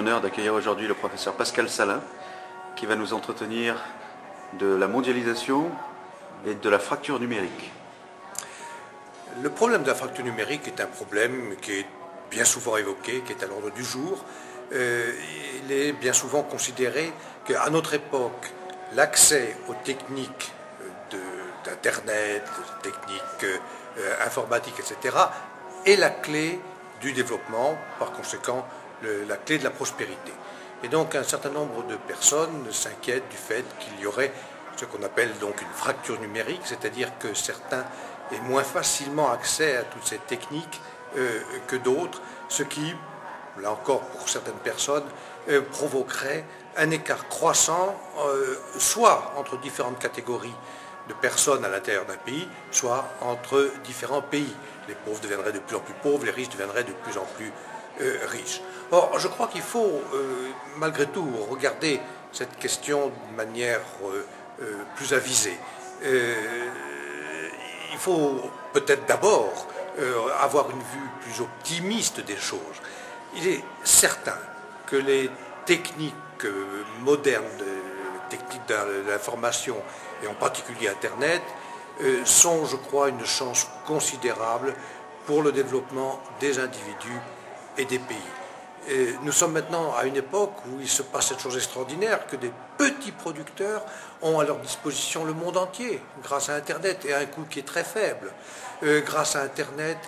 l'honneur d'accueillir aujourd'hui le professeur Pascal Salin, qui va nous entretenir de la mondialisation et de la fracture numérique. Le problème de la fracture numérique est un problème qui est bien souvent évoqué, qui est à l'ordre du jour. Il est bien souvent considéré qu'à notre époque, l'accès aux techniques d'Internet, techniques informatiques, etc., est la clé du développement, par conséquent la clé de la prospérité. Et donc un certain nombre de personnes s'inquiètent du fait qu'il y aurait ce qu'on appelle donc une fracture numérique, c'est-à-dire que certains aient moins facilement accès à toutes ces techniques que d'autres, ce qui, là encore pour certaines personnes, provoquerait un écart croissant, soit entre différentes catégories de personnes à l'intérieur d'un pays, soit entre différents pays. Les pauvres deviendraient de plus en plus pauvres, les riches deviendraient de plus en plus riches. Or, je crois qu'il faut, malgré tout, regarder cette question de manière plus avisée. Il faut peut-être d'abord avoir une vue plus optimiste des choses. Il est certain que les techniques modernes, les techniques de l'information, et en particulier Internet, sont, je crois, une chance considérable pour le développement des individus et des pays. Et nous sommes maintenant à une époque où il se passe cette chose extraordinaire que des petits producteurs ont à leur disposition le monde entier grâce à Internet et à un coût qui est très faible. Grâce à Internet,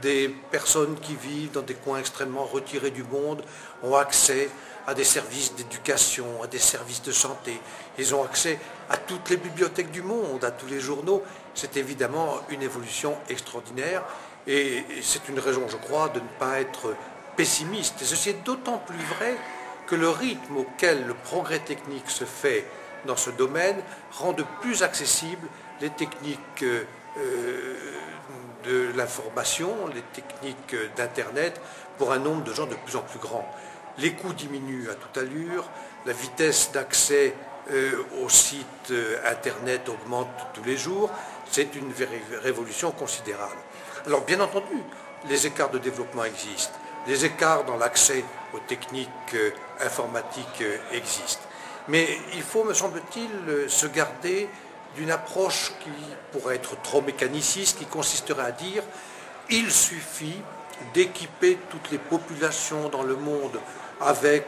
des personnes qui vivent dans des coins extrêmement retirés du monde ont accès à des services d'éducation, à des services de santé. Ils ont accès à toutes les bibliothèques du monde, à tous les journaux. C'est évidemment une évolution extraordinaire et c'est une raison, je crois, de ne pas être pessimiste. Et ceci est d'autant plus vrai que le rythme auquel le progrès technique se fait dans ce domaine rend de plus accessibles les techniques de l'information, les techniques d'Internet pour un nombre de gens de plus en plus grand. Les coûts diminuent à toute allure, la vitesse d'accès aux sites Internet augmente tous les jours, c'est une révolution considérable. Alors bien entendu, les écarts de développement existent, les écarts dans l'accès aux techniques informatiques existent. Mais il faut, me semble-t-il, se garder d'une approche qui pourrait être trop mécaniciste, qui consisterait à dire il suffit d'équiper toutes les populations dans le monde avec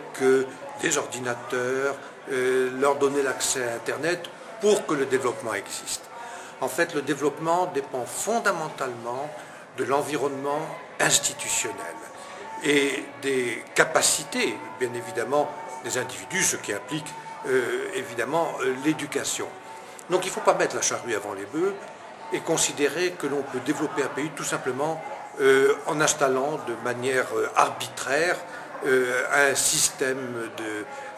des ordinateurs, leur donner l'accès à Internet pour que le développement existe. En fait, le développement dépend fondamentalement de l'environnement institutionnel et des capacités, bien évidemment, des individus, ce qui implique évidemment l'éducation. Donc il ne faut pas mettre la charrue avant les bœufs et considérer que l'on peut développer un pays tout simplement en installant de manière arbitraire un système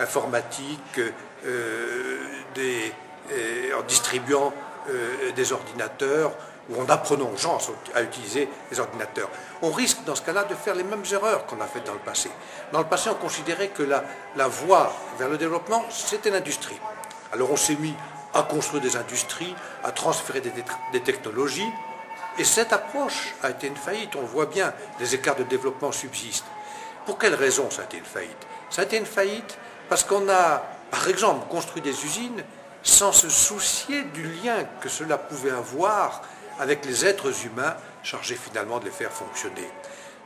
informatique, en distribuant des ordinateurs ou en apprenant aux gens à utiliser les ordinateurs. On risque dans ce cas-là de faire les mêmes erreurs qu'on a faites dans le passé. Dans le passé, on considérait que la voie vers le développement, c'était l'industrie. Alors on s'est mis à construire des industries, à transférer des technologies, et cette approche a été une faillite. On le voit bien, les écarts de développement subsistent. Pour quelle raison ça a été une faillite? Ça a été une faillite parce qu'on a, par exemple, construit des usines sans se soucier du lien que cela pouvait avoir avec les êtres humains chargés finalement de les faire fonctionner.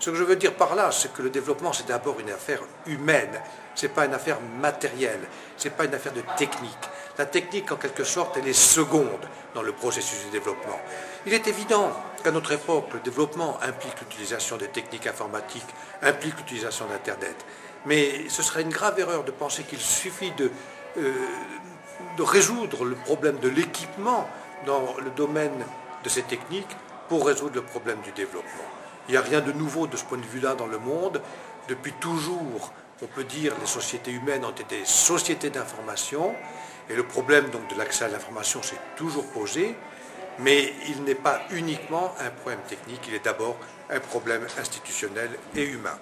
Ce que je veux dire par là, c'est que le développement, c'est d'abord une affaire humaine, ce n'est pas une affaire matérielle, ce n'est pas une affaire de technique. La technique, en quelque sorte, elle est seconde dans le processus du développement. Il est évident qu'à notre époque, le développement implique l'utilisation des techniques informatiques, implique l'utilisation d'Internet. Mais ce serait une grave erreur de penser qu'il suffit de résoudre le problème de l'équipement dans le domaine de ces techniques pour résoudre le problème du développement. Il n'y a rien de nouveau de ce point de vue-là dans le monde. Depuis toujours, on peut dire que les sociétés humaines ont été des sociétés d'information et le problème donc de l'accès à l'information s'est toujours posé, mais il n'est pas uniquement un problème technique, il est d'abord un problème institutionnel et humain.